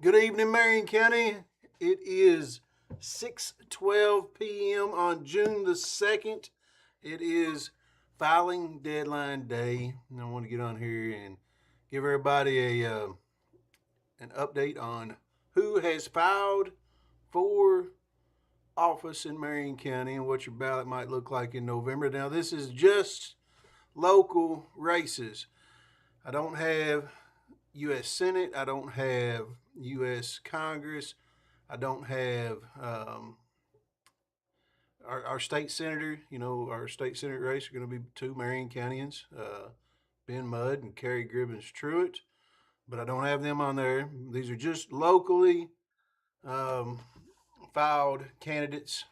Good evening, Marion County. It is 6:12 p.m. on June the 2nd. It is filing deadline day. And I want to get on here and give everybody an update on who has filed for office in Marion County and what your ballot might look like in November. Now, this is just local races. I don't have U.S. Senate. I don't have U.S. Congress. I don't have our state senator. Our state senate race are going to be two Marion Countyans, Ben Mudd and Carrie Gribbins Truitt. But I don't have them on there. These are just locally filed candidates.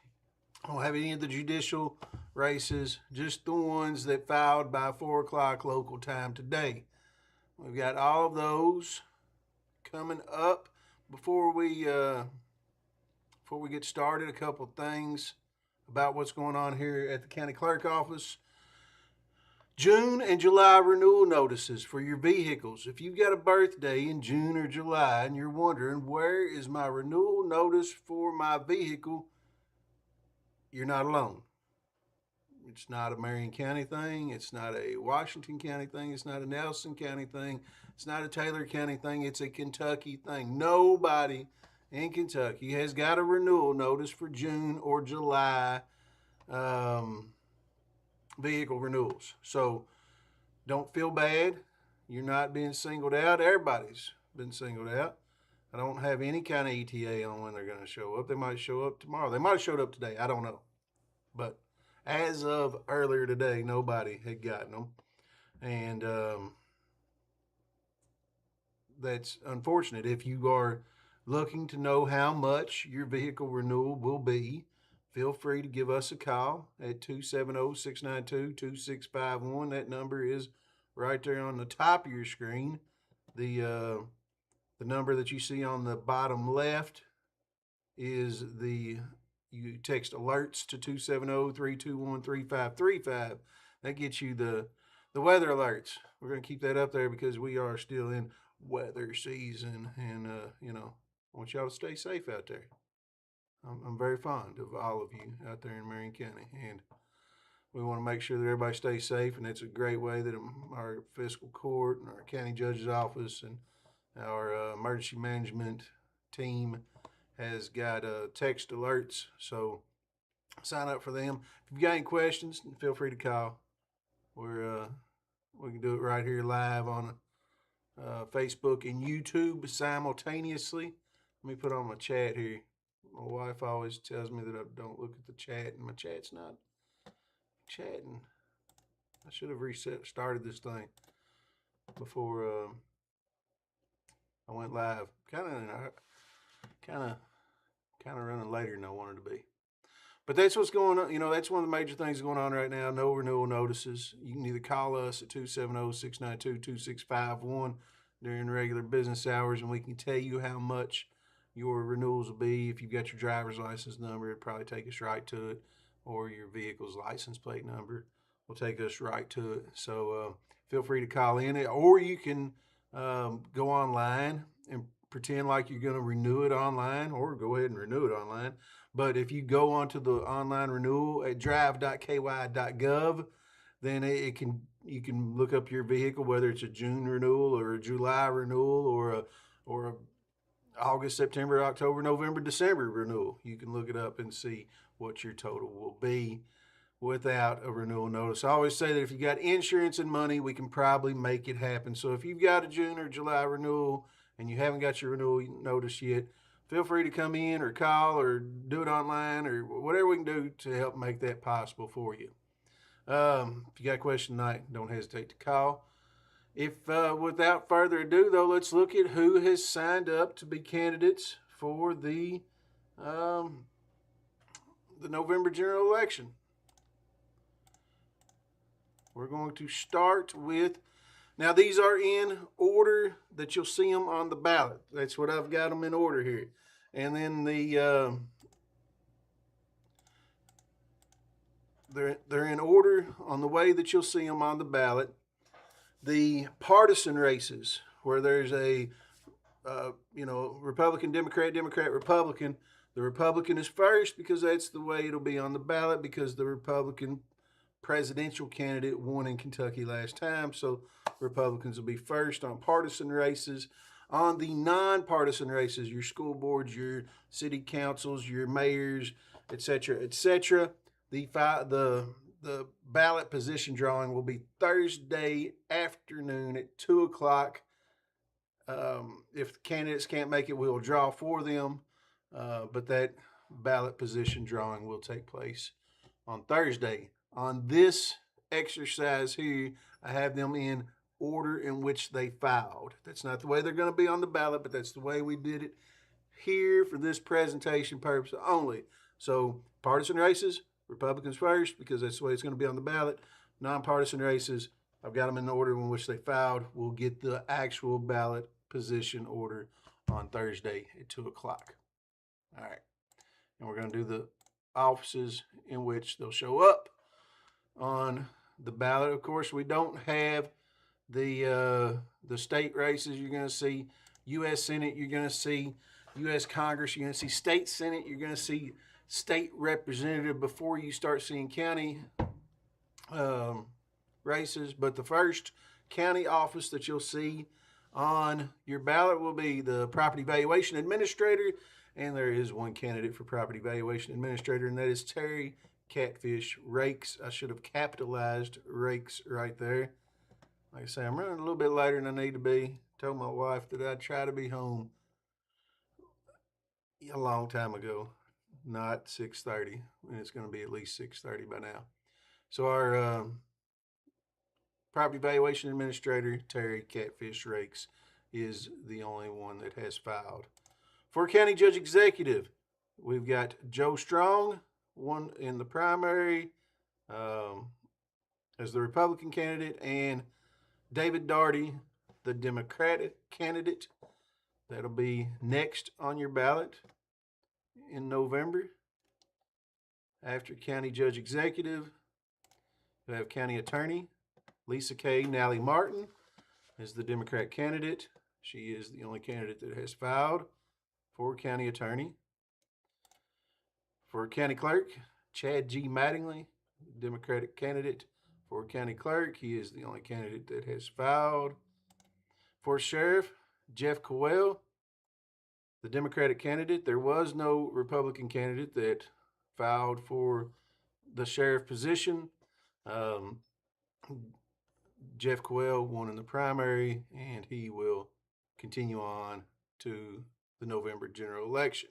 I don't have any of the judicial races, just the ones that filed by 4 o'clock local time today. We've got all of those coming up. Before we get started, a couple of things about what's going on here at the County Clerk Office. June and July renewal notices for your vehicles. If you've got a birthday in June or July and you're wondering, where is my renewal notice for my vehicle, you're not alone. It's not a Marion County thing. It's not a Washington County thing. It's not a Nelson County thing. It's not a Taylor County thing. It's a Kentucky thing. Nobody in Kentucky has got a renewal notice for June or July vehicle renewals. So don't feel bad. You're not being singled out. Everybody's been singled out. I don't have any kind of ETA on when they're going to show up. They might show up tomorrow. They might have showed up today. I don't know. But as of earlier today, nobody had gotten them. And that's unfortunate. If you are looking to know how much your vehicle renewal will be, feel free to give us a call at 270-692-2651. That number is right there on the top of your screen. The number that you see on the bottom left is you text alerts to 270-321-3535. That gets you the weather alerts. We're going to keep that up there because we are still in weather season, and I want y'all to stay safe out there. I'm very fond of all of you out there in Marion County, and we want to make sure that everybody stays safe, and it's a great way that our fiscal court and our county judge's office and our emergency management team has got text alerts, so sign up for them. If you've got any questions, feel free to call. We can do it right here live on Facebook and YouTube simultaneously. Let me put on my chat here. My wife always tells me that I don't look at the chat, and my chat's not chatting. I should have started this thing before I went live. Kind of running later than I wanted to be. But that's what's going on. That's one of the major things going on right now. No renewal notices. You can either call us at 270-692-2651 during regular business hours, and we can tell you how much your renewals will be. If you've got your driver's license number, it'll probably take us right to it, or your vehicle's license plate number will take us right to it. So feel free to call in, or you can go online and pretend like you're going to renew it online, or go ahead and renew it online. But if you go onto the online renewal at drive.ky.gov, then you can look up your vehicle, whether it's a June renewal or a July renewal or a August, September, October, November, December renewal. You can look it up and see what your total will be without a renewal notice. I always say that if you got insurance and money, we can probably make it happen. So if you've got a June or July renewal and you haven't got your renewal notice yet, feel free to come in or call or do it online or whatever we can do to help make that possible for you. If you got a question tonight, don't hesitate to call. If without further ado, though, let's look at who has signed up to be candidates for the November general election. We're going to start with, now these are in order that you'll see them on the ballot. That's what I've got them in order here. And then they're in order on the way that you'll see them on the ballot. The partisan races, where there's a Republican, Democrat, Democrat, Republican. The Republican is first because that's the way it'll be on the ballot, because the Republican presidential candidate won in Kentucky last time. So Republicans will be first on partisan races. On the nonpartisan races, your school boards, your city councils, your mayors, etc., etc., the ballot position drawing will be Thursday afternoon at 2 o'clock. If the candidates can't make it, we'll draw for them. But that ballot position drawing will take place on Thursday. On this exercise here, I have them in order in which they filed. That's not the way they're going to be on the ballot, but that's the way we did it here for this presentation purpose only. So, partisan races, Republicans first, because that's the way it's going to be on the ballot. Nonpartisan races, I've got them in the order in which they filed. We'll get the actual ballot position order on Thursday at 2 o'clock. All right. And we're going to do the offices in which they'll show up on the ballot. Of course, we don't have the state races. You're going to see U.S. Senate. You're going to see U.S. Congress. You're going to see state Senate. You're going to see state representative before you start seeing county races. But the first county office that you'll see on your ballot will be the property valuation administrator. And there is one candidate for property valuation administrator, and that is Terry Catfish Rakes. I should have capitalized Rakes right there. Like I say, I'm running a little bit later than I need to be. Told my wife that I'd try to be home a long time ago, not 6:30, and it's going to be at least 6:30 by now. So our property valuation administrator, Terry Catfish Rakes, is the only one that has filed. For county judge executive, we've got Joe Strong, one in the primary as the Republican candidate, and David Daugherty, the Democratic candidate. That'll be next on your ballot in November. After county judge executive, we have county attorney, Lisa K. Nally Martin is the Democrat candidate. She is the only candidate that has filed for county attorney. For county clerk, Chad G. Mattingly, Democratic candidate for county clerk. He is the only candidate that has filed. For sheriff, Jeff Coel, the Democratic candidate. There was no Republican candidate that filed for the sheriff position. Jeff Coel won in the primary, and he will continue on to the November general election.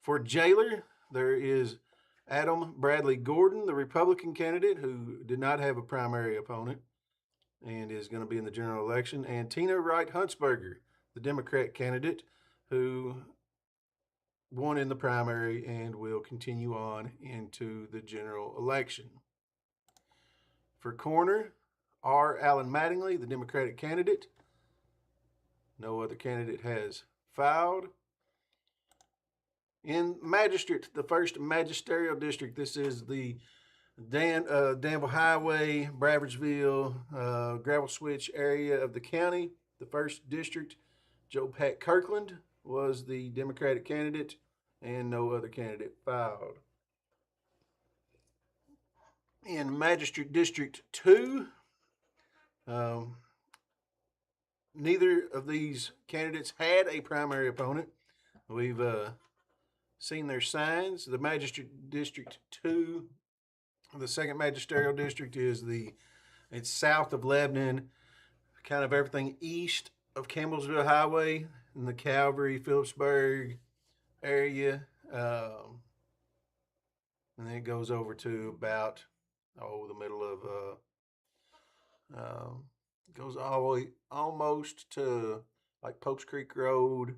For jailer, there is Adam Bradley Gordon, the Republican candidate who did not have a primary opponent and is going to be in the general election, and Tina Wright Huntsberger, the Democrat candidate who won in the primary and will continue on into the general election. For coroner, R. Allen Mattingly, the Democratic candidate. No other candidate has filed. In magistrate, the first magisterial district, this is the Danville Highway, Bradfordsville, Gravel Switch area of the county. The first district, Joe Pat Kirkland was the Democratic candidate, and no other candidate filed. In Magistrate District 2, neither of these candidates had a primary opponent. We've seen their signs. The Magistrate District 2, the second magisterial district, it's south of Lebanon, kind of everything east of Campbellsville Highway in the Calvary, Phillipsburg area. And then it goes over to about, the middle of, goes all the way almost to like Popes Creek Road,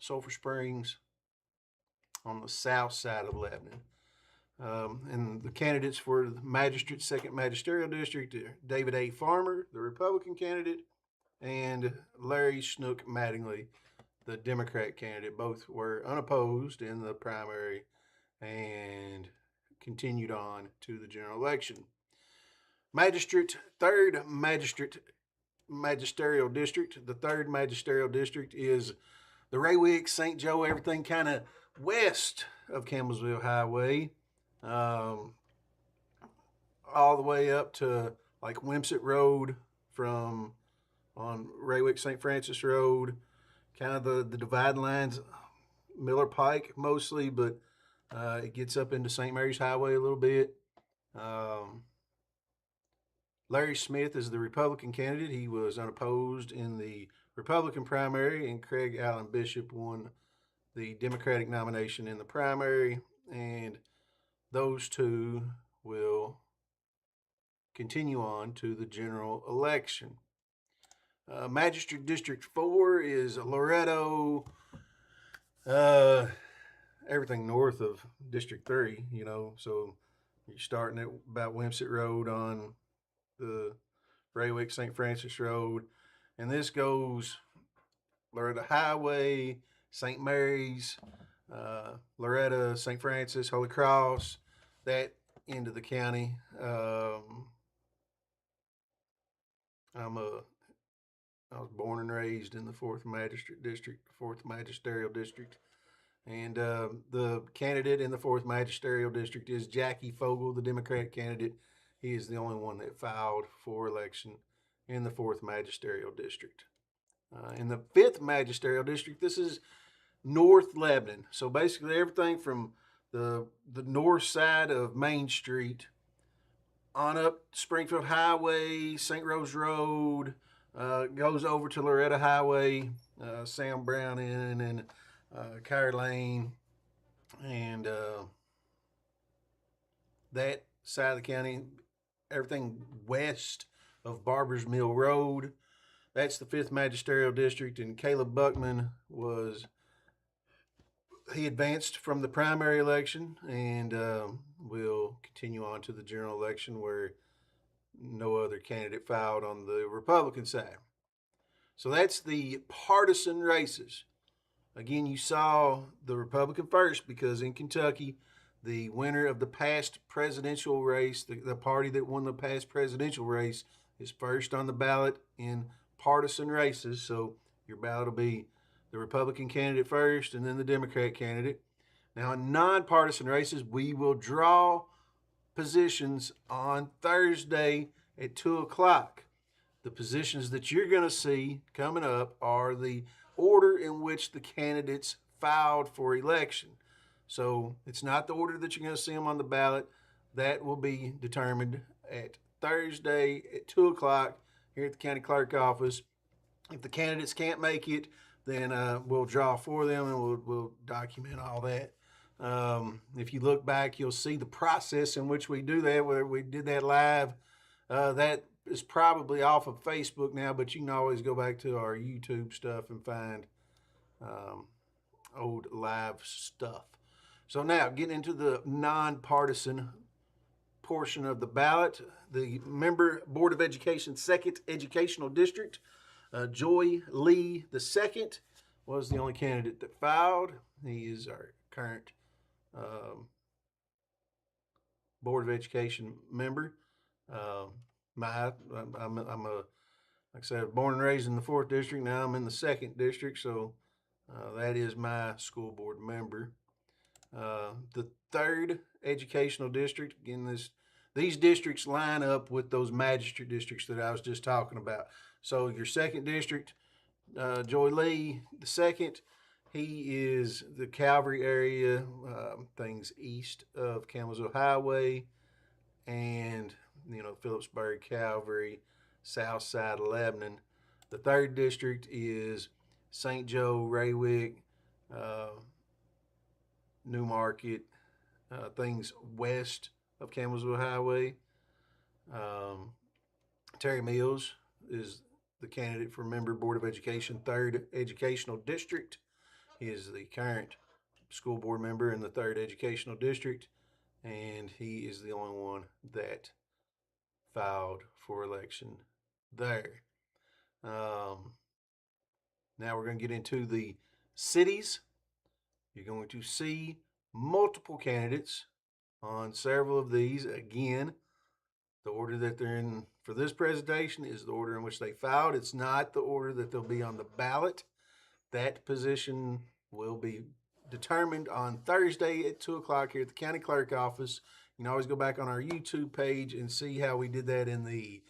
Sulphur Springs on the south side of Lebanon. And the candidates for the magistrate, second magisterial district are David A. Farmer, the Republican candidate, and Larry Schnook Mattingly, the Democrat candidate. Both were unopposed in the primary and continued on to the general election. Third magistrate magisterial district. The third magisterial district is the Raywick, St. Joe, everything kind of west of Campbellsville Highway, um, all the way up to like Wimsett Road from on Raywick St. Francis Road, kind of the dividing lines, Miller Pike mostly, but it gets up into St. Mary's Highway a little bit. Um, Larry Smith is the Republican candidate. He was unopposed in the Republican primary, and Craig Allen Bishop won the Democratic nomination in the primary, and those two will continue on to the general election. Magistrate District 4 is Loretto, uh, everything north of District 3, so you're starting at about Wimsett Road on the Raywick St. Francis Road, and this goes Loretta Highway, St. Mary's, Loretta, St. Francis, Holy Cross, that end of the county. I was born and raised in the fourth magistrate district, fourth magisterial district, and the candidate in the fourth magisterial district is Jackie Fogel, the Democratic candidate. He is the only one that filed for election in the fourth magisterial district. In the fifth magisterial district, this is North Lebanon. So basically, everything from the north side of Main Street on up Springfield Highway, St. Rose Road, goes over to Loretta Highway, Sam Brown Inn, and Kyrie Lane, and that side of the county, everything west of Barber's Mill Road. That's the fifth magisterial district, and Caleb Buckman he advanced from the primary election and will continue on to the general election where no other candidate filed on the Republican side. So that's the partisan races. Again, you saw the Republican first because in Kentucky, the winner of the past presidential race, the party that won the past presidential race, is first on the ballot in partisan races. So your ballot will be the Republican candidate first and then the Democrat candidate. Now, in nonpartisan races, we will draw positions on Thursday at 2 o'clock. The positions that you're going to see coming up are the order in which the candidates filed for election. So it's not the order that you're going to see them on the ballot. That will be determined at Thursday at 2 o'clock here at the County Clerk Office. If the candidates can't make it, then we'll draw for them and we'll document all that. If you look back, you'll see the process in which we do that, where we did that live. That is probably off of Facebook now, but you can always go back to our YouTube stuff and find old live stuff. So now, getting into the nonpartisan portion of the ballot, the member Board of Education 2nd Educational District, Joy Lee II was the only candidate that filed. He is our current Board of Education member. I'm like I said, born and raised in the 4th district. Now I'm in the 2nd district, so that is my school board member. The 3rd educational district, again, these districts line up with those magistrate districts that I was just talking about. So your 2nd district, Joy Lee, the 2nd, he is the Calvary area, things east of Campbellsville Highway, and Phillipsburg, Calvary, south side of Lebanon. The 3rd district is St. Joe, Raywick, New Market, things west of Campbellsville Highway. Terry Mills is the candidate for member Board of Education, 3rd Educational District. He is the current school board member in the 3rd Educational District, and he is the only one that filed for election there. Now we're going to get into the cities. You're going to see multiple candidates on several of these. Again, The order that they're in for this presentation is the order in which they filed. It's not the order that they'll be on the ballot. That position will be determined on Thursday at 2 o'clock here at the County Clerk Office. You can always go back on our YouTube page and see how we did that in the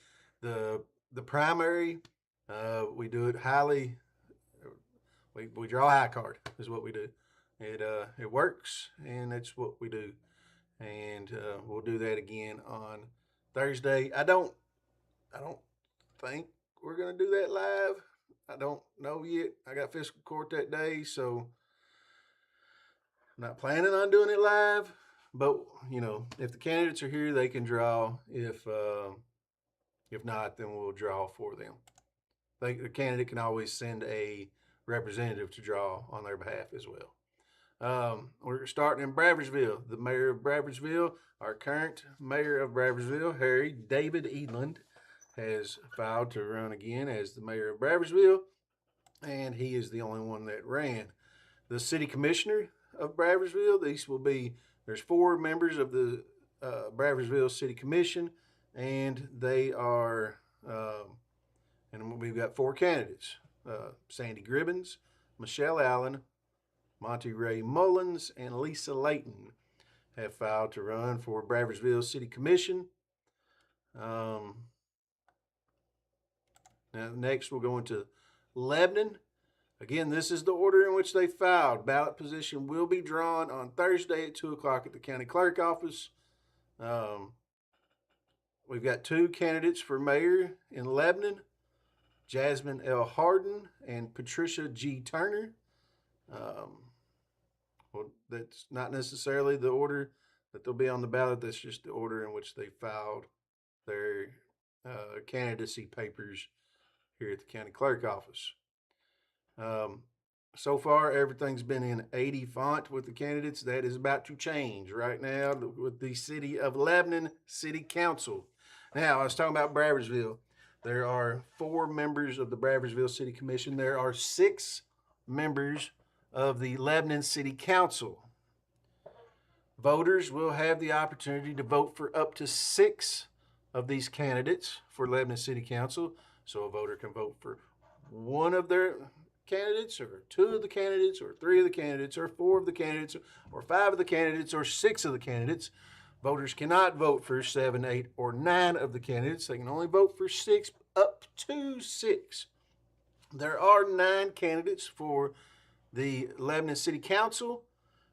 primary. We do it highly. We draw a high card is what we do. It works, and that's what we do. And we'll do that again on Thursday. I don't think we're gonna do that live. I don't know yet. I got fiscal court that day, so I'm not planning on doing it live. But if the candidates are here, they can draw. If not, then we'll draw for them. The candidate can always send a representative to draw on their behalf as well. We're starting in Bradfordsville. The mayor of Bradfordsville, our current mayor of Bradfordsville, Harry David Edlund, has filed to run again as the mayor of Bradfordsville, and he is the only one that ran. The city commissioner of Bradfordsville, there's 4 members of the Bradfordsville City Commission, and they are, and we've got 4 candidates: Sandy Gribbins, Michelle Allen, Monty Ray Mullins, and Lisa Layton have filed to run for Bradfordsville City Commission. Now, next we'll go into Lebanon. Again, this is the order in which they filed. Ballot position will be drawn on Thursday at 2 o'clock at the County Clerk Office. We've got 2 candidates for mayor in Lebanon: Jasmine L. Harden and Patricia G. Turner. Well, that's not necessarily the order that they'll be on the ballot. That's just the order in which they filed their candidacy papers here at the County Clerk Office. So far, everything's been in 80 font with the candidates. That is about to change right now with the City of Lebanon City Council. Now, I was talking about Bradfordsville. There are 4 members of the Bradfordsville City Commission. There are 6 members of the Lebanon City Council. Voters will have the opportunity to vote for up to 6 of these candidates for Lebanon City Council. So a voter can vote for one of their candidates, or 2 of the candidates, or 3 of the candidates, or 4 of the candidates, or 5 of the candidates, or 6 of the candidates. Voters cannot vote for 7, 8, or 9 of the candidates. They can only vote for 6, up to 6. There are 9 candidates for the Lebanon City Council.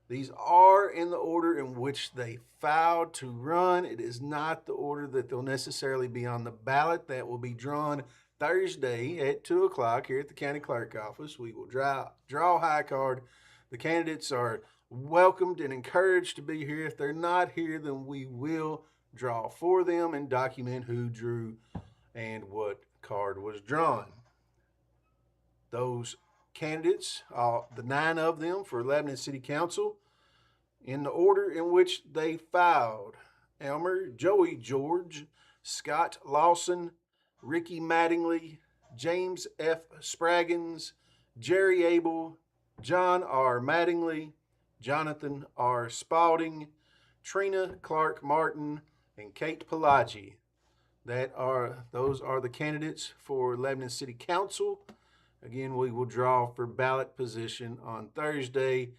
These are in the order in which they filed to run. It is not the order that they'll necessarily be on the ballot. That will be drawn Thursday at 2 o'clock here at the County Clerk Office. We will draw a high card. The candidates are welcomed and encouraged to be here. If they're not here, then we will draw for them and document who drew and what card was drawn. Those candidates, the 9 of them for Lebanon City Council, in the order in which they filed: Elmer Joey George, Scott Lawson, Ricky Mattingly, James F. Spraggins, Jerry Abel, John R. Mattingly, Jonathan R. Spalding, Trina Clark Martin, and Kate Pelagi. Those are the candidates for Lebanon City Council. Again, we will draw for ballot position on Thursday.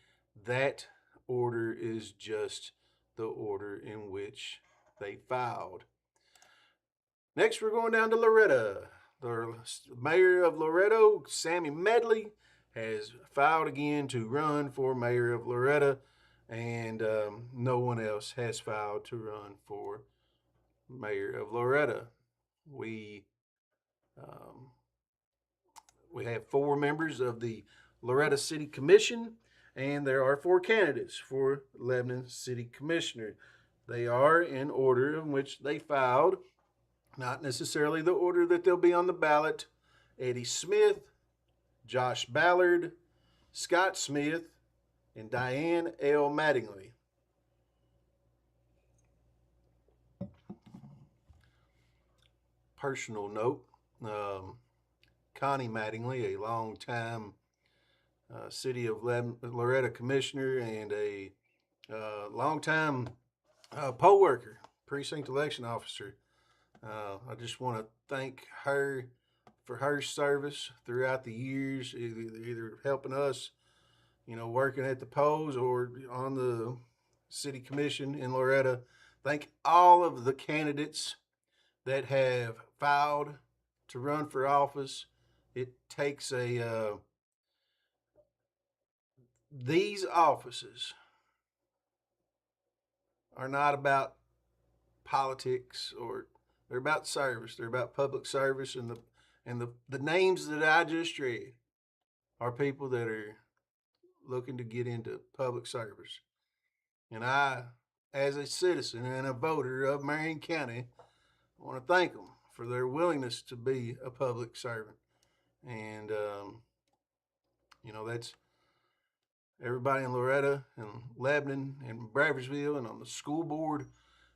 That order is just the order in which they filed. Next, we're going down to Loretto. The mayor of Loretto, Sammy Medley, has filed again to run for mayor of Loretto, and no one else has filed to run for mayor of Loretto. We have 4 members of the Loretto City Commission, and there are 4 candidates for Lebanon City Commissioner. They are in order in which they filed, not necessarily the order that they'll be on the ballot: Eddie Smith, Josh Ballard, Scott Smith, and Diane L. Mattingly. Personal note, Connie Mattingly, a longtime City of Loretto Commissioner and a longtime poll worker, precinct election officer, I just want to thank her for her service throughout the years, either helping us, working at the polls or on the city commission in Loretta. Thank all of the candidates that have filed to run for office. It takes these offices are not about politics, or they're about service. They're about public service, and the names that I just read are people that are looking to get into public service. And I, as a citizen and a voter of Marion County, want to thank them for their willingness to be a public servant. And that's everybody in Loretta and Lebanon and Bradfordsville and on the school board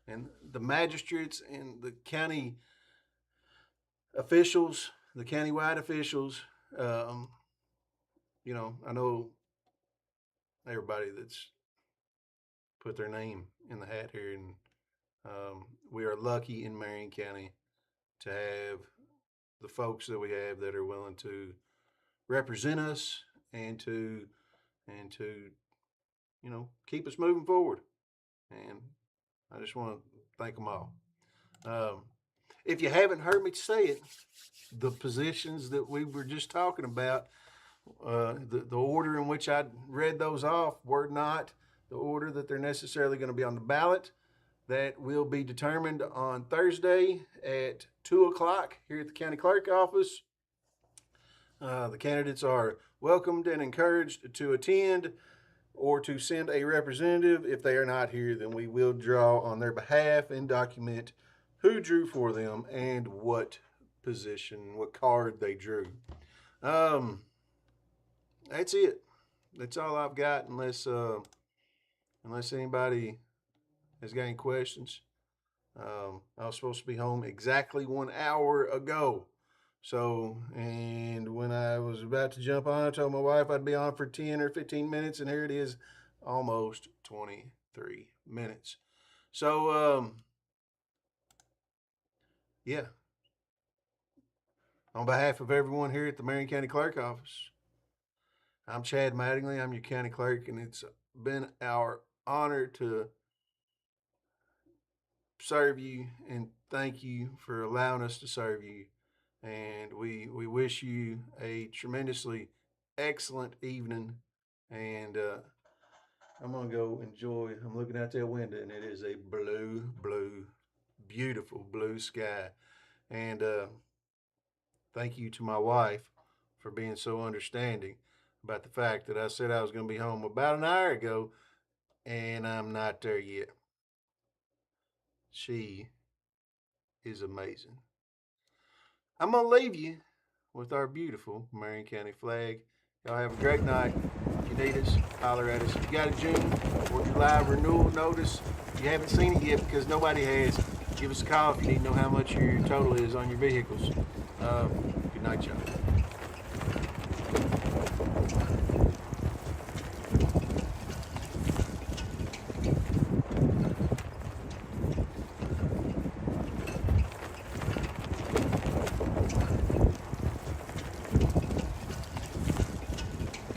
and the magistrates and the county officials, the countywide officials. Um, I know everybody that's put their name in the hat here, and we are lucky in Marion County to have the folks that we have that are willing to represent us and to keep us moving forward. And I just want to thank them all. Um, if you haven't heard me say it, the positions that we were just talking about, the order in which I read those off were not the order that they're necessarily going to be on the ballot. That will be determined on Thursday at 2 o'clock here at the County Clerk Office. The candidates are welcomed and encouraged to attend or to send a representative. If they are not here, then we will draw on their behalf and document who drew for them and what position, what card they drew. That's it. That's all I've got, unless anybody has got any questions. I was supposed to be home exactly 1 hour ago. So, and when I was about to jump on, I told my wife I'd be on for 10 or 15 minutes, and here it is, almost 23 minutes. So, yeah. On behalf of everyone here at the Marion County Clerk Office, I'm Chad Mattingly. I'm your county clerk, and it's been our honor to serve you and thank you for allowing us to serve you. And we wish you a tremendously excellent evening. And I'm going to go enjoy. I'm looking out that window, and it is a blue, beautiful blue sky. And thank you to my wife for being so understanding about the fact that I said I was going to be home about an hour ago, and I'm not there yet. She is amazing. I'm going to leave you with our beautiful Marion County flag. Y'all have a great night. If you need us, holler at us. If you got a June or July renewal notice, if you haven't seen it yet because nobody has, give us a call if you need to know how much your total is on your vehicles. Good night, y'all.